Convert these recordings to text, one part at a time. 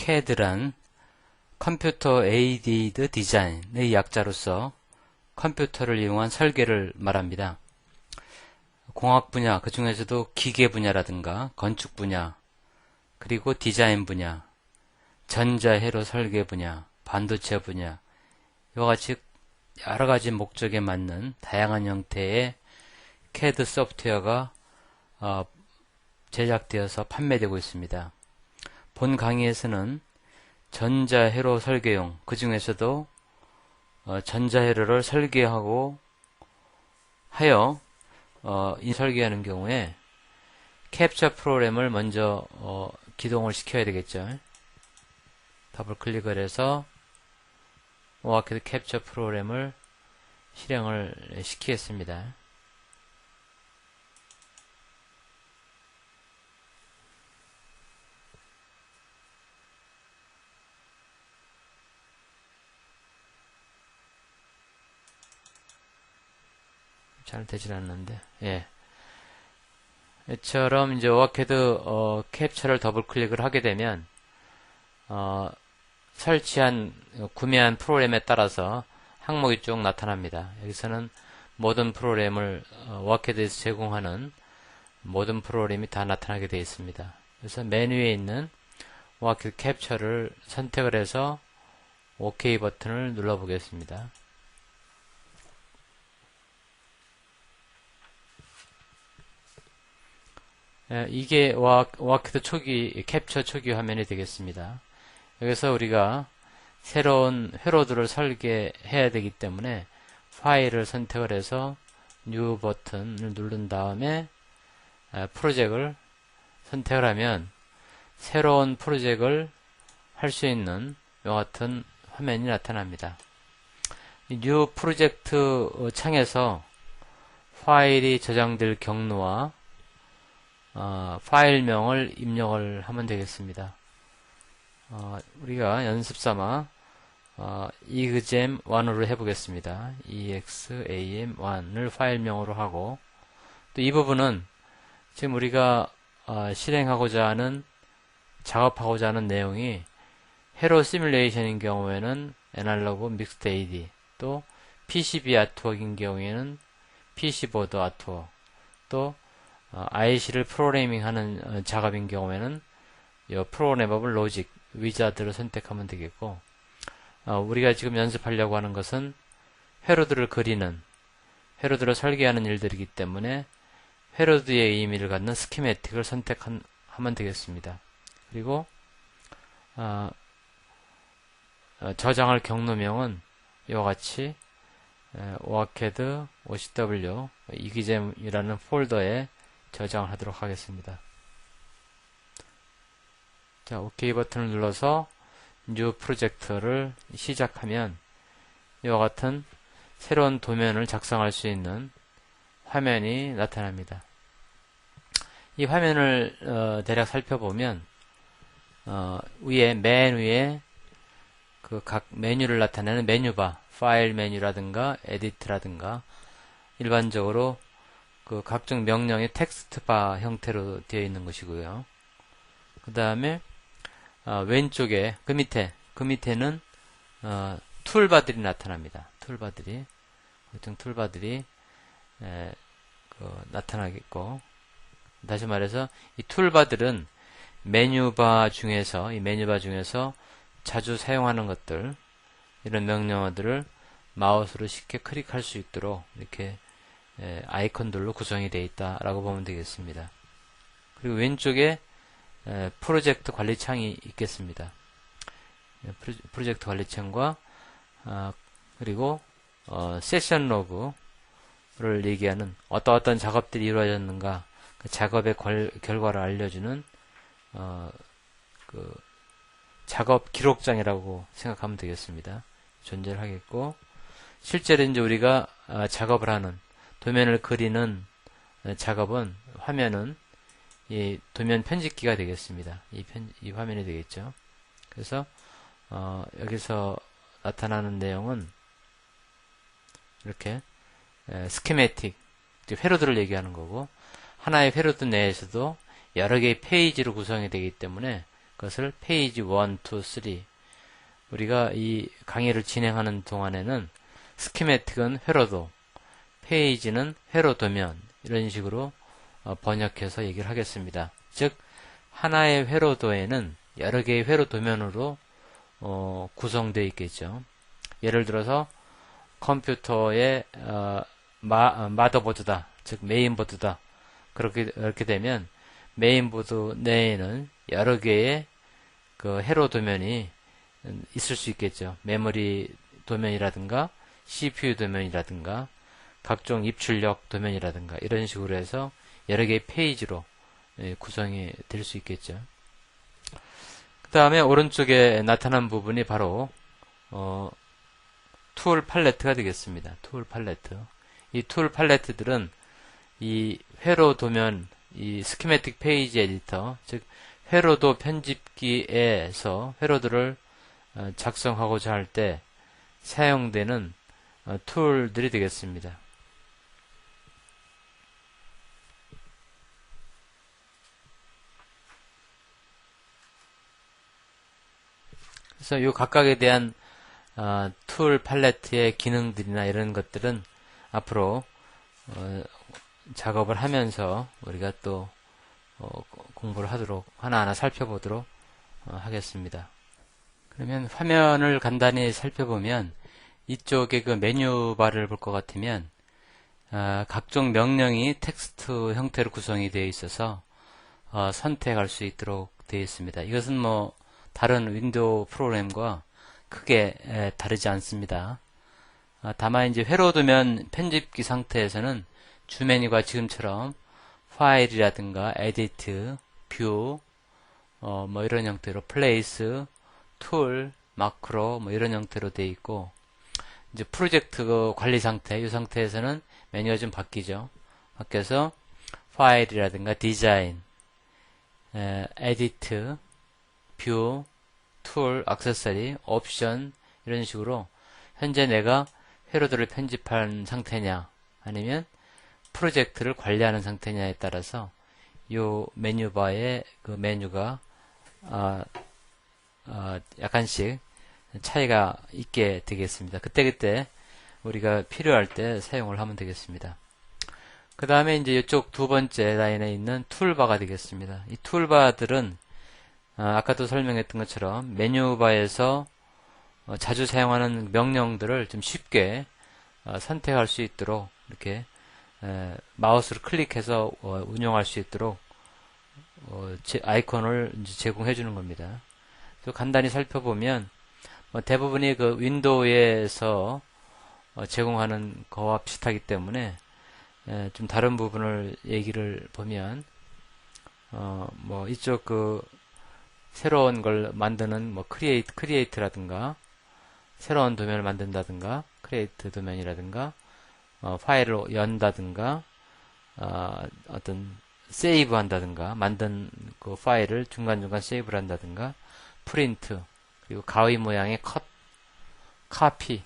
CAD란 컴퓨터 에이디드 디자인의 약자로서 컴퓨터를 이용한 설계를 말합니다. 공학 분야, 그 중에서도 기계 분야라든가 건축 분야, 그리고 디자인 분야, 전자회로 설계 분야, 반도체 분야, 이와 같이 여러 가지 목적에 맞는 다양한 형태의 CAD 소프트웨어가 제작되어서 판매되고 있습니다. 본 강의에서는 전자회로 설계용, 그 중에서도 전자회로를 설계하고 하여 설계하는 경우에 캡처 프로그램을 먼저 기동을 시켜야 되겠죠. 더블 클릭을 해서 오아키드 캡처 프로그램을 실행을 시키겠습니다. 잘 되질 않는데, 예. 이처럼 이제 오아키드 캡처를 더블 클릭을 하게 되면 구매한 프로그램에 따라서 항목이 쭉 나타납니다. 여기서는 모든 프로그램을 오아키드에서 제공하는 모든 프로그램이 다 나타나게 되어 있습니다. 그래서 메뉴에 있는 오아키드 캡처를 선택을 해서 OK 버튼을 눌러 보겠습니다. 이게 오아키드 캡처 초기 화면이 되겠습니다. 여기서 우리가 새로운 회로들을 설계해야 되기 때문에 파일을 선택을 해서 뉴 버튼을 누른 다음에 프로젝트를 선택을 하면 새로운 프로젝트를 할 수 있는 이와 같은 화면이 나타납니다. 뉴 프로젝트 창에서 파일이 저장될 경로와 파일명을 입력을 하면 되겠습니다. 우리가 연습삼아 exam1으로 해보겠습니다. exam1을 파일명으로 하고, 또 이 부분은 지금 우리가 실행하고자 하는, 작업하고자 하는 내용이 회로 시뮬레이션인 경우에는 애널로그 믹스드 AD, 또 PCB 아트웍인 경우에는 PC보드 아트웍, 또 IC를 프로그래밍 하는 작업인 경우에는 이 프로그래머블 로직 위자드를 선택하면 되겠고, 우리가 지금 연습하려고 하는 것은 회로들을 설계하는 일들이기 때문에 회로드의 의미를 갖는 스키매틱을 선택하면 되겠습니다. 그리고 저장할 경로명은 이와 같이 오아키드 OCW 이기잼이라는 폴더에 저장을 하도록 하겠습니다. 자, OK 버튼을 눌러서 뉴 프로젝트를 시작하면 이와 같은 새로운 도면을 작성할 수 있는 화면이 나타납니다. 이 화면을 대략 살펴보면 맨 위에 그 각 메뉴를 나타내는 메뉴바, 파일 메뉴라든가 에디트라든가, 일반적으로 그 각종 명령이 텍스트바 형태로 되어 있는 것이고요. 그 다음에 왼쪽에 그 밑에는 툴바들이 나타납니다. 툴바들이 나타나겠고, 다시 말해서 이 툴바들은 이 메뉴바 중에서 자주 사용하는 것들, 이런 명령어들을 마우스로 쉽게 클릭할 수 있도록 이렇게 아이콘들로 구성이 되어 있다라고 보면 되겠습니다. 그리고 왼쪽에 프로젝트 관리창이 있겠습니다. 프로젝트 관리창과 그리고 세션 로그를 얘기하는 어떤 작업들이 이루어졌는가, 그 작업의 결과를 알려주는 그 작업 기록장이라고 생각하면 되겠습니다. 존재를 하겠고, 실제로 이제 우리가 작업을 하는, 도면을 그리는 작업은, 화면은 이 도면 편집기가 되겠습니다. 이 화면이 되겠죠. 그래서 여기서 나타나는 내용은 이렇게 스키매틱, 회로들을 얘기하는 거고, 하나의 회로드 내에서도 여러 개의 페이지로 구성이 되기 때문에 것을 페이지 1, 2, 3 우리가 이 강의를 진행하는 동안에는 스키매틱은 회로도, 페이지는 회로 도면 이런 식으로 번역해서 얘기를 하겠습니다. 즉 하나의 회로도에는 여러 개의 회로 도면으로 구성되어 있겠죠. 예를 들어서 컴퓨터의 마더보드다, 즉 메인보드다. 그렇게 되면 메인보드 내에는 여러 개의 그 회로 도면이 있을 수 있겠죠. 메모리 도면이라든가 CPU 도면이라든가 각종 입출력 도면이라든가 이런 식으로 해서 여러 개의 페이지로 구성이 될 수 있겠죠. 그 다음에 오른쪽에 나타난 부분이 바로 툴 팔레트가 되겠습니다. 툴 팔레트. 이 툴 팔레트들은 이 회로 도면, 이 스키매틱 페이지 에디터, 즉 회로도 편집기에서 회로들을 작성하고자 할 때 사용되는 툴들이 되겠습니다. 그래서 이 각각에 대한 툴 팔레트의 기능들이나 이런 것들은 앞으로 작업을 하면서 우리가 또 공부를 하도록 하나하나 살펴보도록 하겠습니다. 그러면 화면을 간단히 살펴보면 이쪽에 그 메뉴바를 볼 것 같으면 각종 명령이 텍스트 형태로 구성이 되어 있어서 선택할 수 있도록 되어 있습니다. 이것은 뭐 다른 윈도우 프로그램과 크게 다르지 않습니다. 다만 이제 회로 도면 편집기 상태에서는 주 메뉴가 지금처럼 파일이라든가 에디트, 뷰, 뭐 이런 형태로 플레이스, 툴, 마크로 뭐 이런 형태로 되어 있고, 이제 프로젝트 관리 상태, 이 상태에서는 메뉴가 좀 바뀌죠. 바뀌어서 파일이라든가 디자인, 에디트, 뷰, 툴, 액세서리, 옵션 이런 식으로 현재 내가 회로들을 편집한 상태냐 아니면 프로젝트를 관리하는 상태냐에 따라서 이 메뉴바의 그 메뉴가 약간씩 차이가 있게 되겠습니다. 그때그때 우리가 필요할 때 사용을 하면 되겠습니다. 그 다음에 이제 이쪽 두 번째 라인에 있는 툴바가 되겠습니다. 이 툴바들은 아까도 설명했던 것처럼 메뉴바에서 자주 사용하는 명령들을 좀 쉽게 선택할 수 있도록 이렇게 마우스를 클릭해서 운영할 수 있도록 아이콘을 이제 제공해 주는 겁니다. 또 간단히 살펴보면 대부분이 그 윈도우에서 제공하는 거와 비슷하기 때문에 좀 다른 부분을 얘기를 보면 뭐 이쪽 그 새로운 걸 만드는 뭐 크리에이트라든가 새로운 도면을 만든다든가 크리에이트 도면이라든가 파일을 연다든가 어떤 세이브 한다든가 만든 그 파일을 중간중간 세이브를 한다든가 프린트 그리고 가위 모양의 컷 카피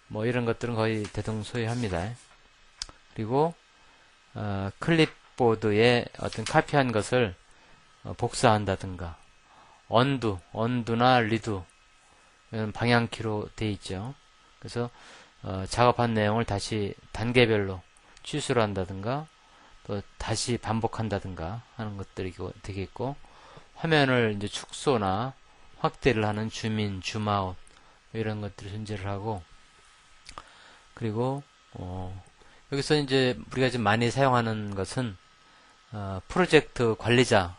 뭐 이런 것들은 거의 대동소이합니다. 그리고 클립보드에 어떤 카피한 것을 복사한다든가 언두나 리두 이런 방향키로 되어 있죠. 그래서 작업한 내용을 다시 단계별로 취소를 한다든가 또 다시 반복한다든가 하는 것들이 되겠고, 화면을 이제 축소나 확대를 하는 줌인, 줌아웃 이런 것들이 존재를 하고, 그리고 여기서 이제 우리가 지금 많이 사용하는 것은 프로젝트 관리자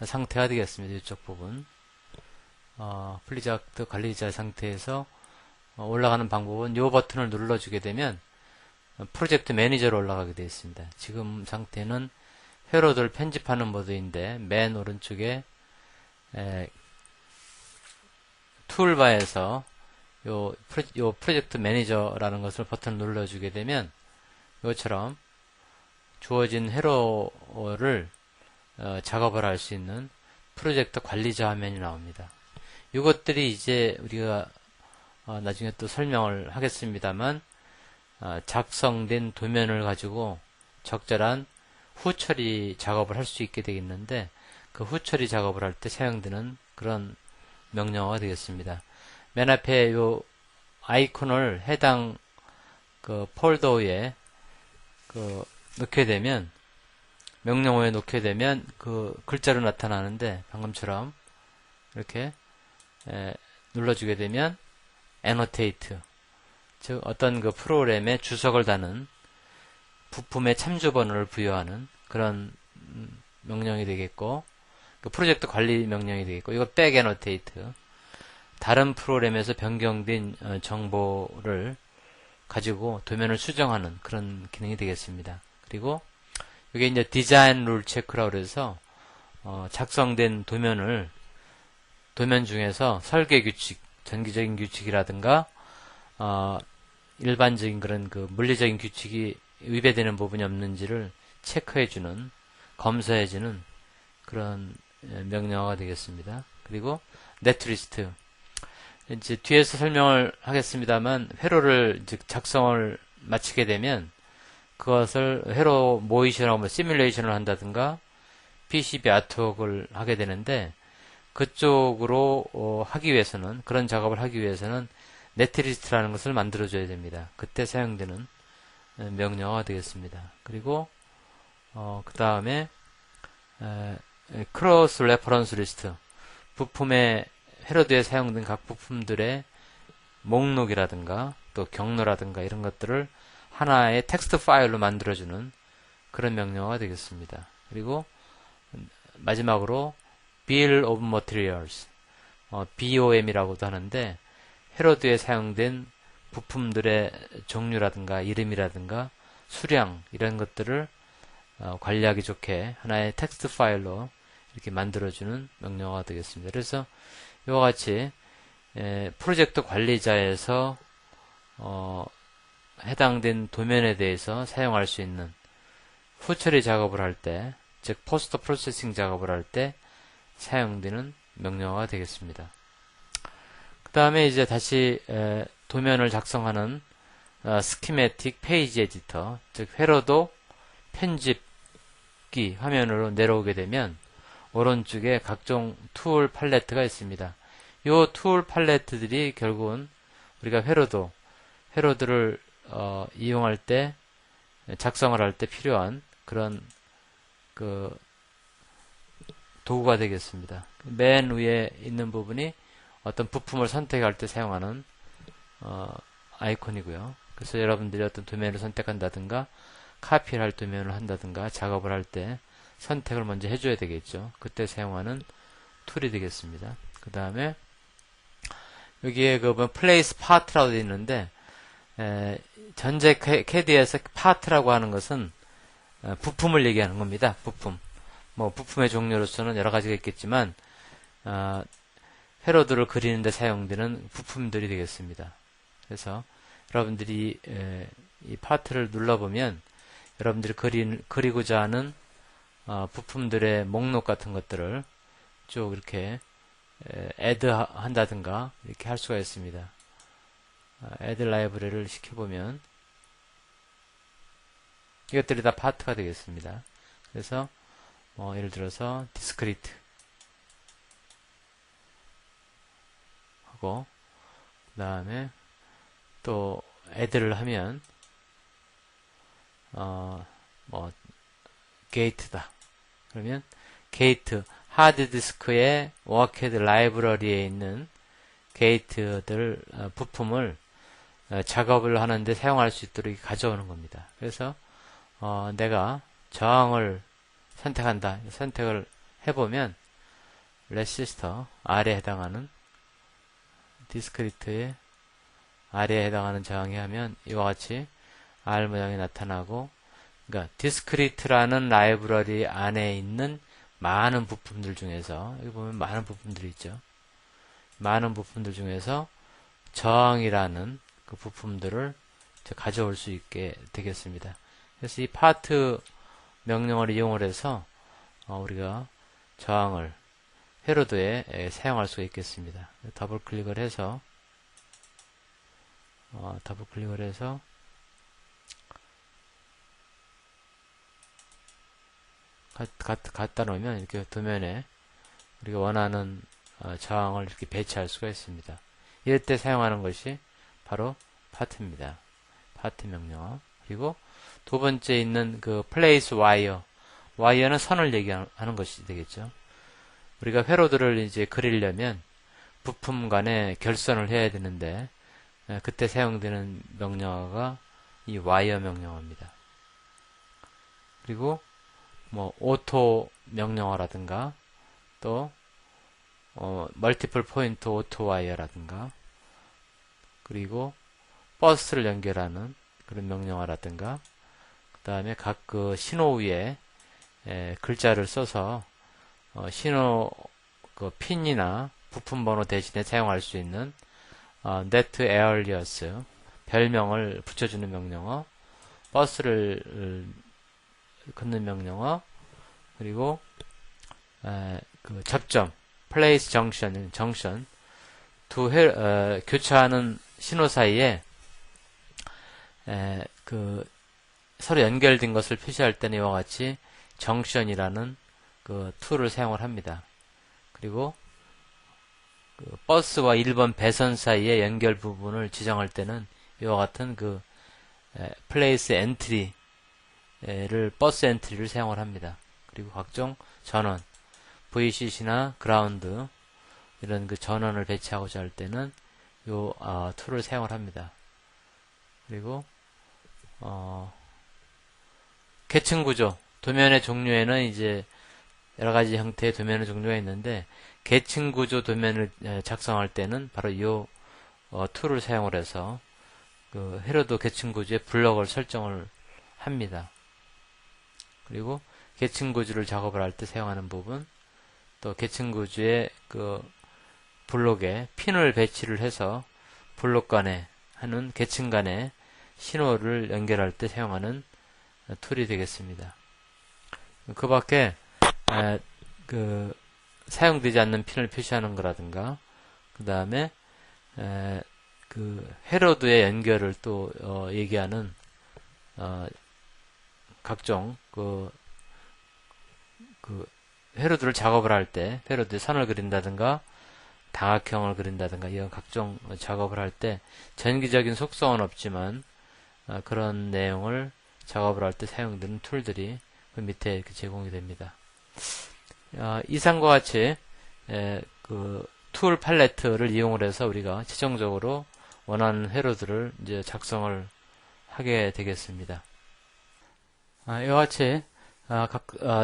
상태가 되겠습니다. 이쪽 부분 프로젝트 관리자 상태에서 올라가는 방법은 이 버튼을 눌러주게 되면 프로젝트 매니저로 올라가게 되어 있습니다. 지금 상태는 회로들 편집하는 모드인데 맨 오른쪽에 툴바에서 요 프로젝트 매니저라는 것을 버튼을 눌러주게 되면 이것처럼 주어진 회로를 작업을 할 수 있는 프로젝트 관리자 화면이 나옵니다. 이것들이 이제 우리가 나중에 또 설명을 하겠습니다만 작성된 도면을 가지고 적절한 후처리 작업을 할 수 있게 되겠는데, 그 후처리 작업을 할 때 사용되는 그런 명령어가 되겠습니다. 맨 앞에 요 아이콘을 해당 그 폴더에 넣게 되면, 명령어에 넣게 되면 그 글자로 나타나는데, 방금처럼 이렇게 눌러주게 되면 annotate, 즉 어떤 그 프로그램에 주석을 다는 부품의 참조번호를 부여하는 그런 명령이 되겠고, 그 프로젝트 관리 명령이 되겠고, 이거 back annotate, 다른 프로그램에서 변경된 정보를 가지고 도면을 수정하는 그런 기능이 되겠습니다. 그리고 이게 이제 디자인 룰 체크라고 그래서 작성된 도면 중에서 설계 규칙, 전기적인 규칙이라든가 일반적인 그런 그 물리적인 규칙이 위배되는 부분이 없는지를 체크해주는, 검사해주는 그런 명령어가 되겠습니다. 그리고 네트리스트, 이제 뒤에서 설명을 하겠습니다만, 회로를 즉 작성을 마치게 되면 그것을 회로 모이션하고 시뮬레이션을 한다든가 PCB 아트웍을 하게 되는데, 그쪽으로 하기 위해서는, 그런 작업을 하기 위해서는 네트리스트라는 것을 만들어줘야 됩니다. 그때 사용되는 명령어가 되겠습니다. 그리고 그 다음에 크로스 레퍼런스 리스트, 부품의 회로드에 사용된 각 부품들의 목록이라든가 또 경로라든가 이런 것들을 하나의 텍스트 파일로 만들어주는 그런 명령어가 되겠습니다. 그리고 마지막으로 Bill of Materials, BOM이라고도 하는데, 회로드에 사용된 부품들의 종류라든가 이름이라든가 수량 이런 것들을 관리하기 좋게 하나의 텍스트 파일로 이렇게 만들어주는 명령어가 되겠습니다. 그래서 이와 같이 프로젝트 관리자에서 해당된 도면에 대해서 사용할 수 있는 후처리 작업을 할 때, 즉 포스트 프로세싱 작업을 할 때 사용되는 명령어가 되겠습니다. 그 다음에 이제 다시 도면을 작성하는 스키매틱 페이지 에디터, 즉 회로도 편집기 화면으로 내려오게 되면 오른쪽에 각종 툴 팔레트가 있습니다. 이 툴 팔레트들이 결국은 우리가 회로들을 이용할 때, 작성을 할 때 필요한 그런 그 도구가 되겠습니다. 맨 위에 있는 부분이 어떤 부품을 선택할 때 사용하는 아이콘이고요. 그래서 여러분들이 어떤 도면을 선택한다든가 카피를 할 도면을 한다든가 작업을 할 때 선택을 먼저 해줘야 되겠죠. 그때 사용하는 툴이 되겠습니다. 그 다음에 여기에 그 플레이스 파트라고 되어 있는데, 전제 캐드에서 파트라고 하는 것은 부품을 얘기하는 겁니다. 부품의 종류로서는 여러 가지가 있겠지만 회로들을 그리는데 사용되는 부품들이 되겠습니다. 그래서 여러분들이 이 파트를 눌러보면 여러분들이 그리고자 하는 부품들의 목록 같은 것들을 쭉 이렇게 애드 한다든가 이렇게 할 수가 있습니다. 애드 라이브러리를 시켜보면 이것들이 다 파트가 되겠습니다. 그래서 예를 들어서 디스크리트 하고, 그 다음에 또 애드를 하면 게이트다. 그러면 게이트, 하드디스크의 워크헤드 라이브러리에 있는 게이트들 부품을 작업을 하는데 사용할 수 있도록 가져오는 겁니다. 그래서 내가 저항을 선택한다. 선택을 해보면 레시스터 아래에 해당하는 디스크리트의 아래에 해당하는 저항이 하면 이와 같이 R 모양이 나타나고, 그러니까 디스크리트라는 라이브러리 안에 있는 많은 부품들 중에서, 여기 보면 많은 부품들이 있죠. 많은 부품들 중에서 저항이라는 그 부품들을 가져올 수 있게 되겠습니다. 그래서 이 파트 명령어를 이용을 해서 우리가 저항을 회로드에 사용할 수가 있겠습니다. 더블 클릭을 해서 갖다 놓으면 이렇게 도면에 우리가 원하는 저항을 이렇게 배치할 수가 있습니다. 이럴 때 사용하는 것이 바로 파트입니다. 파트 명령어. 그리고 두 번째 있는 그 place wire. 와이어는 선을 얘기하는 것이 되겠죠. 우리가 회로들을 이제 그리려면 부품 간에 결선을 해야 되는데 그때 사용되는 명령어가 이 와이어 명령어입니다. 그리고 뭐 오토 명령어라든가 또 멀티플 포인트 오토 와이어라든가 그리고 버스를 연결하는 그런 명령어라든가 그 다음에 각 그 신호 위에 글자를 써서 신호 그 핀이나 부품 번호 대신에 사용할 수 있는 net alias 별명을 붙여주는 명령어, 버스를 긋는 명령어, 그리고 그 접점 place junction 두 교차하는 신호 사이에 그 서로 연결된 것을 표시할 때는 이와 같이 정션이라는 그 툴을 사용을 합니다. 그리고 그 버스와 1번 배선 사이의 연결 부분을 지정할 때는 이와 같은 그 플레이스 엔트리를 버스 엔트리를 사용을 합니다. 그리고 각종 전원 VCC나 그라운드 이런 그 전원을 배치하고자 할 때는 요 툴을 사용을 합니다. 그리고 계층 구조 도면의 종류에는 이제 여러 가지 형태의 도면의 종류가 있는데 계층 구조 도면을 작성할 때는 바로 이 툴을 사용을 해서 그 헤로드 계층 구조의 블럭을 설정을 합니다. 그리고 계층 구조를 작업을 할 때 사용하는 부분 또 계층 구조의 그 블록에 핀을 배치를 해서 블록 간에 하는 계층 간에 신호를 연결할 때 사용하는 툴이 되겠습니다. 그 밖에 그 사용되지 않는 핀을 표시하는 거라든가 그 다음에 그 헤로드의 연결을 또 얘기하는 각종 그 헤로드를 작업을 할 때 헤로드의 선을 그린다든가 다각형을 그린다든가 이런 각종 작업을 할 때 전기적인 속성은 없지만 그런 내용을 작업을 할 때 사용되는 툴들이 그 밑에 이렇게 제공이 됩니다. 이상과 같이 그 툴 팔레트를 이용을 해서 우리가 최종적으로 원하는 회로들을 이제 작성을 하게 되겠습니다. 이와 같이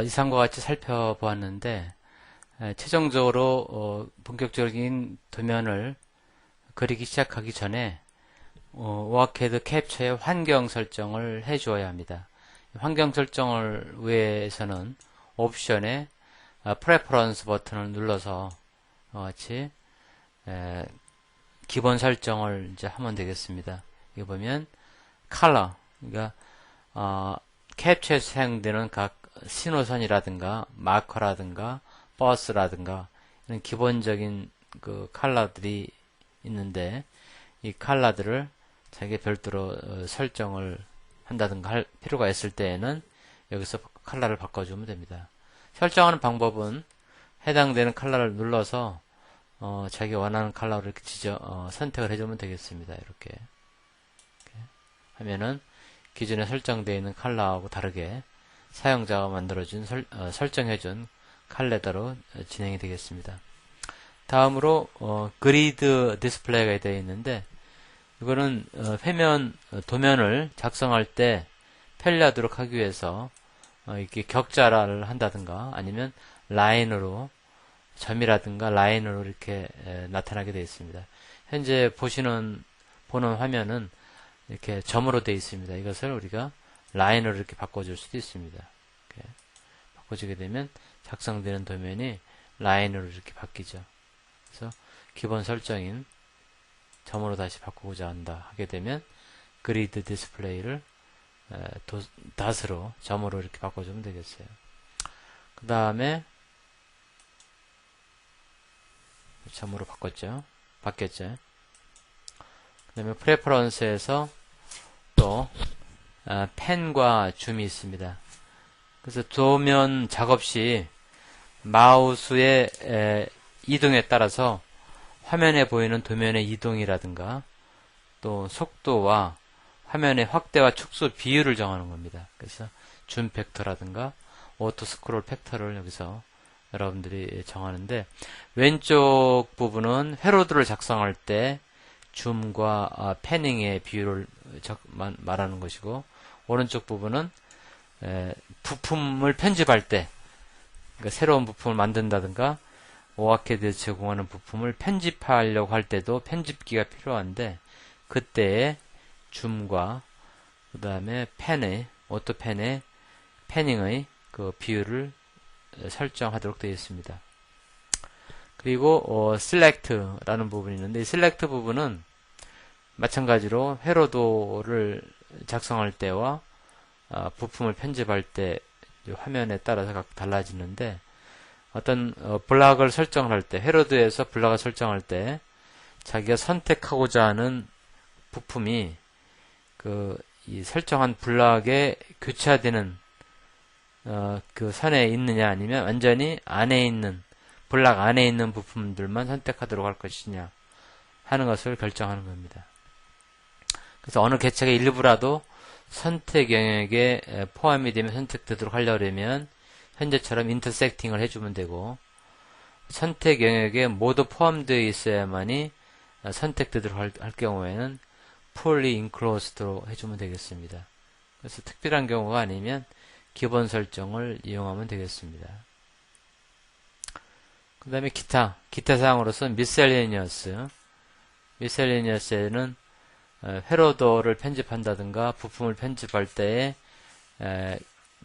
이상과 같이 살펴보았는데 최종적으로 본격적인 도면을 그리기 시작하기 전에 오아캐드 캡처의 환경 설정을 해 주어야 합니다. 환경 설정을 위해서는 옵션에 프레퍼런스 버튼을 눌러서 같이 기본 설정을 이제 하면 되겠습니다. 여기 보면 컬러 그러니까 캡처에서 사용되는 각 신호선이라든가 마커라든가 버스라든가 이런 기본적인 그 컬러들이 있는데 이 컬러들을 자기 별도로 설정을 한다든가 할 필요가 있을 때에는 여기서 컬러를 바꿔주면 됩니다. 설정하는 방법은 해당되는 컬러를 눌러서 자기 원하는 컬러를 이렇게 선택을 해주면 되겠습니다. 이렇게 하면은 기존에 설정되어 있는 컬러하고 다르게 사용자가 만들어준 설정해준 컬러대로 진행이 되겠습니다. 다음으로 그리드 디스플레이가 되어 있는데 이거는 도면을 작성할 때 편리하도록 하기 위해서 이렇게 격자를 한다든가 아니면 라인으로 점이라든가 라인으로 이렇게 나타나게 되어 있습니다. 현재 보는 화면은 이렇게 점으로 되어 있습니다. 이것을 우리가 라인으로 이렇게 바꿔줄 수도 있습니다. 이렇게 바꿔주게 되면 작성되는 도면이 라인으로 이렇게 바뀌죠. 그래서 기본 설정인 점으로 다시 바꾸고자 한다 하게 되면 그리드 디스플레이를 닷으로 점으로 이렇게 바꿔주면 되겠어요. 그 다음에 점으로 바뀌었죠. 그 다음에 프레퍼런스에서 또 펜과 줌이 있습니다. 그래서 도면 작업 시 마우스의 이동에 따라서 화면에 보이는 도면의 이동이라든가 또 속도와 화면의 확대와 축소 비율을 정하는 겁니다. 그래서 줌 팩터라든가 오토 스크롤 팩터를 여기서 여러분들이 정하는데, 왼쪽 부분은 회로드를 작성할 때 줌과 패닝의 비율을 말하는 것이고, 오른쪽 부분은 부품을 편집할 때, 그러니까 새로운 부품을 만든다든가 오아캐드에서 제공하는 부품을 편집하려고 할 때도 편집기가 필요한데, 그때의 줌과 그 다음에 오토펜의 패닝의 그 비율을 설정하도록 되어 있습니다. 그리고 select라는 부분이 있는데, 이 select 부분은 마찬가지로 회로도를 작성할 때와 부품을 편집할 때 화면에 따라서 각 달라지는데, 어떤 블락을 설정할 때, 회로도에서 블락을 설정할 때 자기가 선택하고자 하는 부품이 이 설정한 블락에 교차되는 그 선에 있느냐, 아니면 완전히 블락 안에 있는 부품들만 선택하도록 할 것이냐 하는 것을 결정하는 겁니다. 그래서 어느 객체의 일부라도 선택 영역에 포함이 되면 선택되도록 하려면 현재처럼 인터섹팅을 해주면 되고, 선택 영역에 모두 포함되어 있어야만이 선택되도록 할 경우에는 fully enclosed로 해주면 되겠습니다. 그래서 특별한 경우가 아니면 기본 설정을 이용하면 되겠습니다. 그 다음에 기타 사항으로서 miscellaneous에는 회로도를 편집한다든가 부품을 편집할 때에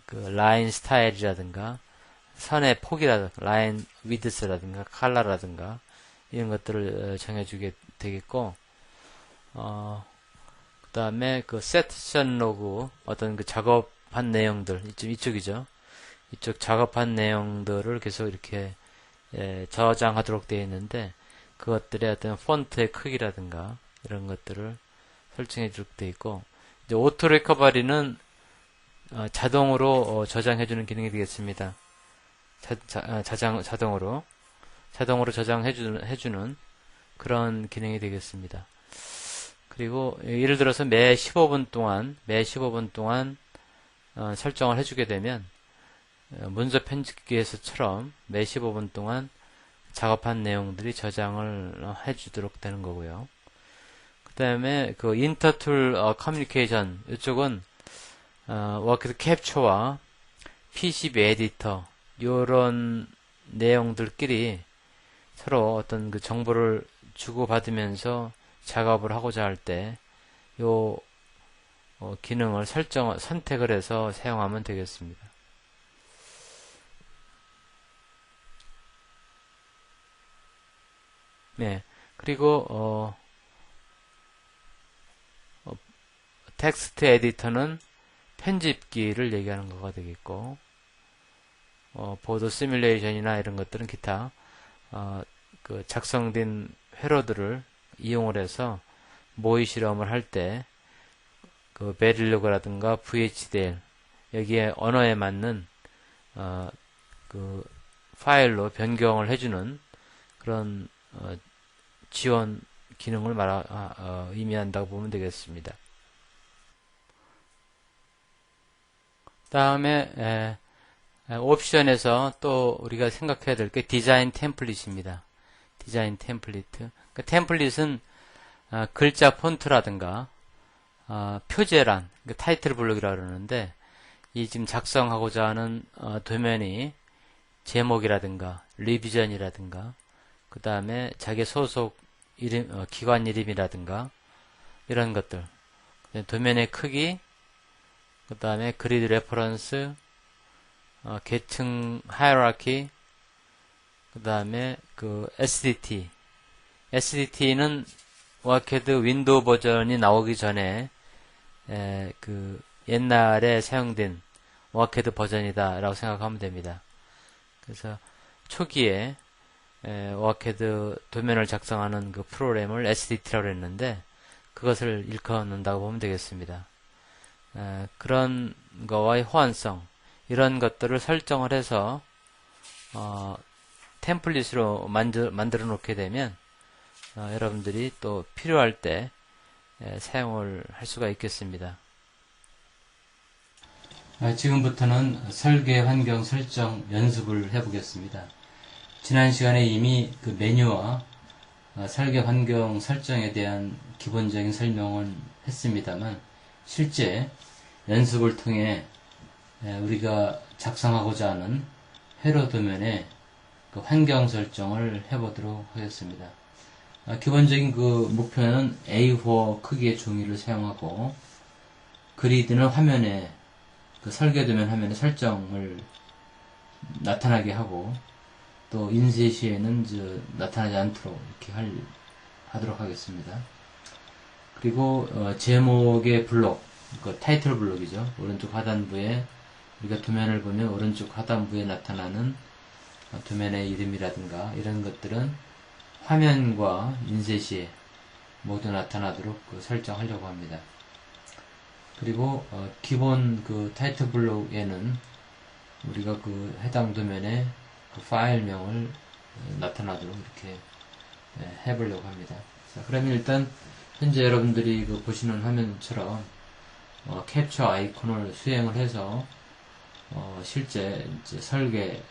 그 라인 스타일이라든가 선의 폭이라든가 라인 위드스라든가 컬러라든가 이런 것들을 정해주게 되겠고, 그 다음에 그 세션 로그, 어떤 그 작업한 내용들, 이쪽이죠. 이쪽 작업한 내용들을 계속 이렇게 저장하도록 되어 있는데, 그것들의 어떤 폰트의 크기라든가 이런 것들을 설정해 주도록 되어 있고, 이제 오토 리커버리는 자동으로 저장해 주는 기능이 되겠습니다. 자동으로 저장해 주는 그런 기능이 되겠습니다. 그리고 예를 들어서 매 15분 동안 설정을 해주게 되면 문서 편집기에서처럼 매 15분 동안 작업한 내용들이 저장을 해주도록 되는 거고요. 그 다음에 그 인터툴 커뮤니케이션, 이쪽은 워크드 캡처와 PCB 에디터 요런 내용들끼리 서로 어떤 그 정보를 주고받으면서 작업을 하고자 할 때 요 기능을 선택을 해서 사용하면 되겠습니다. 네, 그리고 텍스트 에디터는 편집기를 얘기하는 거가 되겠고, 보드 시뮬레이션이나 이런 것들은 기타 그 작성된 회로들을 이용을 해서 모의 실험을 할 때 그 베릴로그라든가 VHDL 여기에 언어에 맞는 그 파일로 변경을 해주는 그런 지원 기능을 의미한다고 보면 되겠습니다. 다음에 옵션에서 또 우리가 생각해야 될 게 디자인 템플릿입니다. 디자인 템플릿. 그 템플릿은 글자 폰트라든가 표제란, 타이틀 블록이라고 그러는데, 이 지금 작성하고자 하는 도면이 제목이라든가 리비전이라든가 그 다음에 자기 소속 이름, 기관 이름이라든가 이런 것들, 도면의 크기, 그 다음에 그리드 레퍼런스, 계층 하이어라키, 그 다음에 그 SDT는 오아캐드 윈도우 버전이 나오기 전에 그 옛날에 사용된 오아캐드 버전이다 라고 생각하면 됩니다. 그래서 초기에 오아캐드 도면을 작성하는 그 프로그램을 SDT라고 했는데, 그것을 일컫는다고 보면 되겠습니다. 그런 거와의 호환성, 이런 것들을 설정을 해서 템플릿으로 만들어 놓게 되면 여러분들이 또 필요할 때 사용을 할 수가 있겠습니다. 지금부터는 설계 환경 설정 연습을 해보겠습니다. 지난 시간에 이미 그 메뉴와 설계 환경 설정에 대한 기본적인 설명을 했습니다만, 실제 연습을 통해 우리가 작성하고자 하는 회로 도면의 그 환경 설정을 해보도록 하겠습니다. 기본적인 그 목표는 A4 크기의 종이를 사용하고, 그리드는 화면에 그 설계도면 화면에 설정을 나타나게 하고, 또 인쇄 시에는 나타나지 않도록 이렇게 하도록 하겠습니다. 그리고 제목의 블록, 그 타이틀 블록이죠. 오른쪽 하단부에 우리가 도면을 보면 오른쪽 하단부에 나타나는 도면의 이름이라든가 이런 것들은 화면과 인쇄 시에 모두 나타나도록 설정하려고 합니다. 그리고 기본 그 타이틀 블록에는 우리가 그 해당 도면의 그 파일명을 나타나도록 이렇게 해보려고 합니다. 자, 그러면 일단 현재 여러분들이 그 보시는 화면처럼 캡처 아이콘을 수행을 해서 실제 이제 설계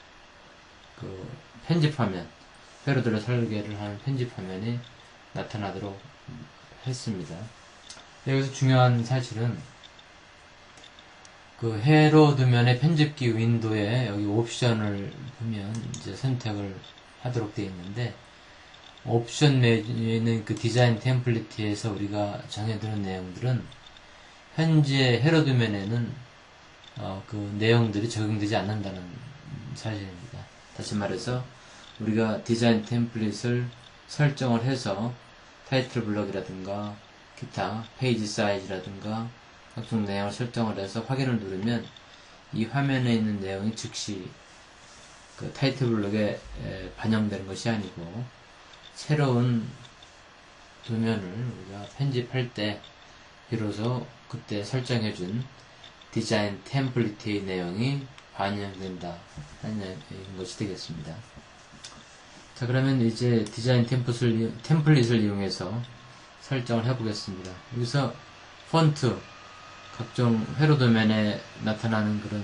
그 편집화면, 회로들의 설계를 하는 편집화면이 나타나도록 했습니다. 여기서 중요한 사실은 그 회로 도면의 편집기 윈도에 여기 옵션을 보면 이제 선택을 하도록 되어 있는데, 옵션 메뉴에 있는 그 디자인 템플릿에서 우리가 정해두는 내용들은 현재 회로 도면에는 그 내용들이 적용되지 않는다는 사실입니다. 다시 말해서 우리가 디자인 템플릿을 설정을 해서 타이틀 블럭이라든가 기타 페이지 사이즈라든가 각종 내용을 설정을 해서 확인을 누르면 이 화면에 있는 내용이 즉시 그 타이틀 블럭에 반영되는 것이 아니고, 새로운 도면을 우리가 편집할 때 비로소 그때 설정해준 디자인 템플릿의 내용이 반영된다 하는 것이 되겠습니다. 자, 그러면 이제 디자인 템플릿을 이용해서 설정을 해보겠습니다. 여기서 폰트, 각종 회로 도면에 나타나는 그런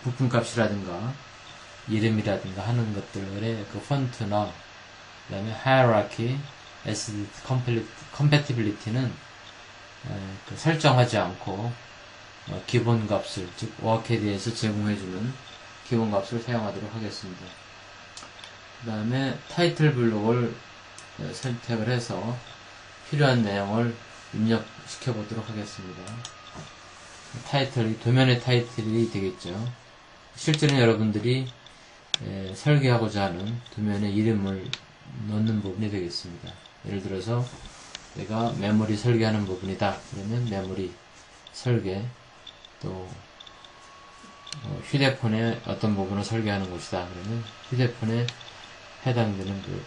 부품값이라든가 이름이라든가 하는 것들의 그 폰트나, 그 다음에 hierarchy, SD compatibility는 그 설정하지 않고 기본값을, 즉 워크헤드에서 제공해주는 기본값을 사용하도록 하겠습니다. 그 다음에 타이틀 블록을 선택을 해서 필요한 내용을 입력시켜 보도록 하겠습니다. 타이틀이 도면의 타이틀이 되겠죠. 실제로는 여러분들이 설계하고자 하는 도면의 이름을 넣는 부분이 되겠습니다. 예를 들어서 내가 메모리 설계하는 부분이다 그러면 메모리 설계, 또 휴대폰의 어떤 부분을 설계하는 곳이다 그러면 휴대폰에 해당되는 그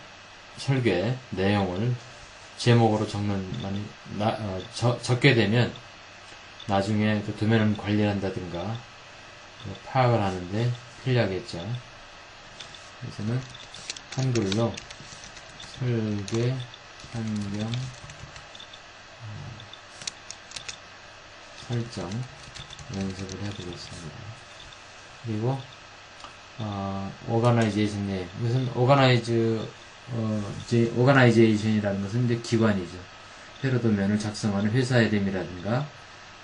설계 내용을 제목으로 적게 되면 나중에 그 도면을 관리한다든가 파악을 하는데 편리하겠죠. 그래서는 한글로 설계 환경 설정 연습을 해보겠습니다. 그리고 오가나이제이션 네임, 이것은 오가나이제이션이라는 것은 이제 기관이죠. 회로 도면을 작성하는 회사의 이름이라든가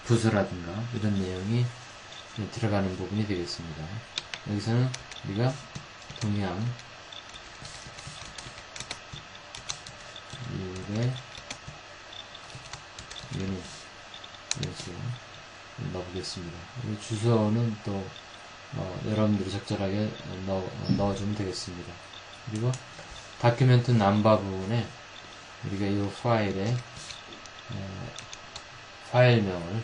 부서라든가 이런 내용이 들어가는 부분이 되겠습니다. 여기서는 우리가 동양 유래 유닛 이렇게 넣어보겠습니다. 주소는 또 여러분들이 적절하게 넣어주면 되겠습니다. 그리고 다큐멘트 남바 부분에 우리가 이 파일에 파일명을,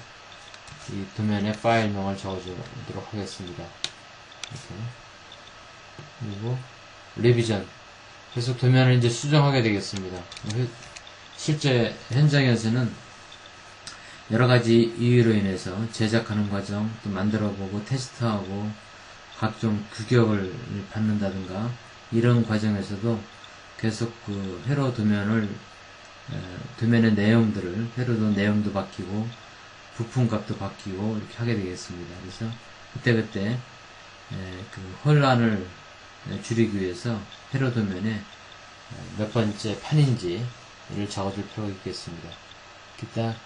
이 도면에 파일명을 적어주도록 하겠습니다. 이렇게. 그리고 리비전, 계속 도면을 이제 수정하게 되겠습니다. 실제 현장에서는 여러가지 이유로 인해서 제작하는 과정, 또 만들어보고 테스트하고 각종 규격을 받는다든가 이런 과정에서도 계속 그 회로 도면의 내용들을, 회로도 내용도 바뀌고 부품값도 바뀌고 이렇게 하게 되겠습니다. 그래서 그때그때 그 혼란을 줄이기 위해서 회로 도면에 몇 번째 판인지를 적어줄 필요가 있겠습니다. 기타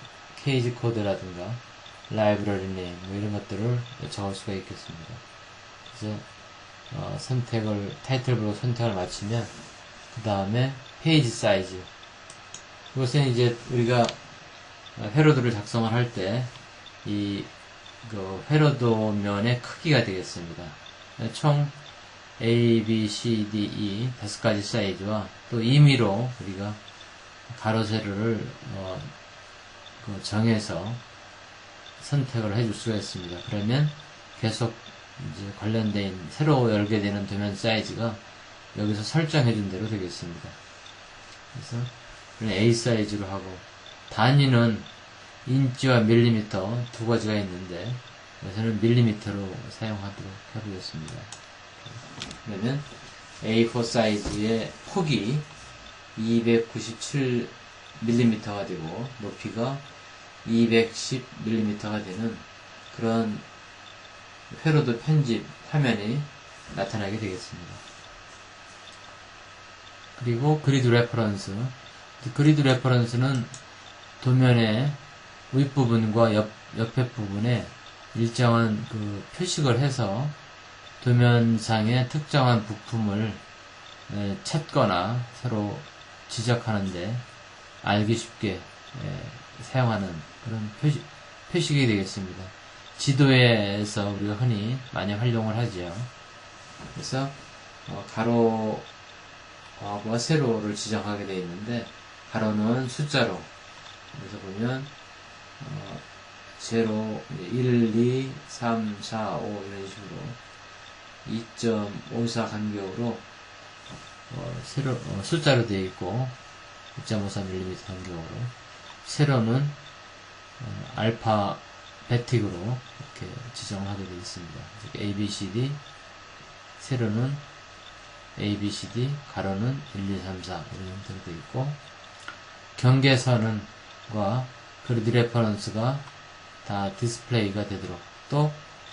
케이지 코드라든가 라이브러리 네임 뭐 이런 것들을 적을 수가 있겠습니다. 그래서 타이틀별로 선택을 마치면 그 다음에 페이지 사이즈, 이것은 이제 우리가 회로도를 작성을 할 때 이 회로도면의 크기가 되겠습니다. 총 A, B, C, D, E 5가지 사이즈와 또 임의로 우리가 가로 세로를 정해서 선택을 해줄 수가 있습니다. 그러면 계속 이제 관련된 새로 열게 되는 도면 사이즈가 여기서 설정해 준 대로 되겠습니다. 그래서 A 사이즈로 하고, 단위는 인치와 밀리미터 두 가지가 있는데 여기서는 밀리미터로 사용하도록 해보겠습니다. 그러면 A4 사이즈의 폭이 297mm가 되고 높이가 210mm가 되는 그런 회로도 편집 화면이 나타나게 되겠습니다. 그리고 그리드 레퍼런스. 그리드 레퍼런스는 도면의 윗부분과 옆에 부분에 일정한 그 표식을 해서 도면상의 특정한 부품을 찾거나 서로 지적하는데 알기 쉽게 사용하는 그런 표식이 되겠습니다. 지도에서 우리가 흔히 많이 활용을 하죠. 그래서 가로와 세로를 지정하게 되어 있는데, 가로는 숫자로, 그래서 보면 0, 1, 2, 3, 4, 5 이런 식으로 2.54 간격으로 숫자로 되어 있고 2.54mm 간격으로, 세로는 알파베틱으로 이렇게 지정하게 되어 있습니다. ABCD, 세로는 ABCD, 가로는 1, 2, 3, 4 이런 형태로 되어 있고, 경계선과 그리드 레퍼런스가 다 디스플레이가 되도록, 또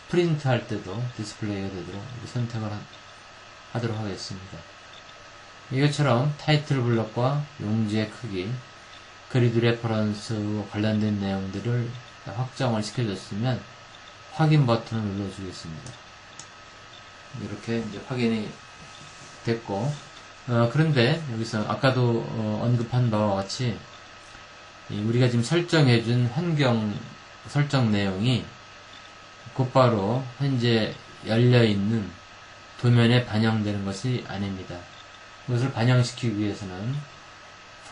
프린트 할 때도 디스플레이가 되도록 이렇게 선택을 하도록 하겠습니다. 이것처럼 타이틀 블럭과 용지의 크기, 그리드 레퍼런스와 관련된 내용들을 확정을 시켜줬으면 확인 버튼을 눌러주겠습니다. 이렇게 이제 확인이 됐고, 그런데 여기서 아까도 언급한 바와 같이 우리가 지금 설정해준 환경 설정 내용이 곧바로 현재 열려있는 도면에 반영되는 것이 아닙니다. 이것을 반영시키기 위해서는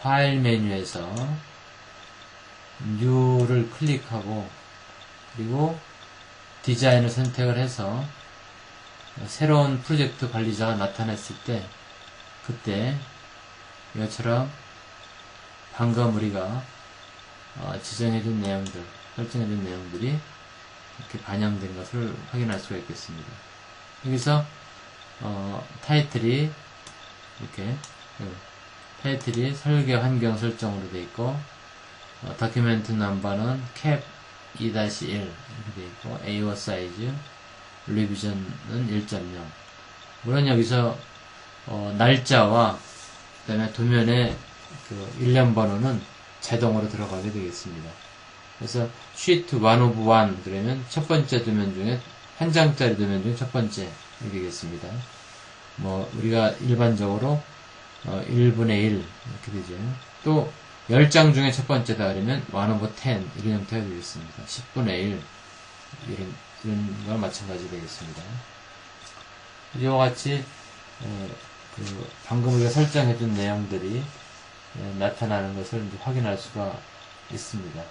파일 메뉴에서 New를 클릭하고, 그리고 디자인을 선택을 해서 새로운 프로젝트 관리자가 나타났을 때, 그때 이것처럼 방금 우리가 지정해둔 내용들, 설정해둔 내용들이 이렇게 반영된 것을 확인할 수가 있겠습니다. 여기서 타이틀이 이렇게 타이틀이 설계 환경 설정으로 되어 있고, 다큐멘트 넘버는 캡 2-1 이렇게 되어 있고, A4 사이즈, 리비전은 1.0. 물론 여기서 날짜와 그 다음에 도면의 그 일련 번호는 자동으로 들어가게 되겠습니다. 그래서 sheet 1 of 1 그러면 첫 번째 도면 중에, 한 장짜리 도면 중에 첫 번째 되겠습니다. 뭐 우리가 일반적으로 1분의 1 이렇게 되죠. 또 10장 중에 첫 번째다 그러면 1 over 10 이런 형태가 되겠습니다. 10분의 1 이런 거와 마찬가지 되겠습니다. 이와 같이 방금 우리가 설정해준 내용들이 나타나는 것을 이제 확인할 수가 있습니다.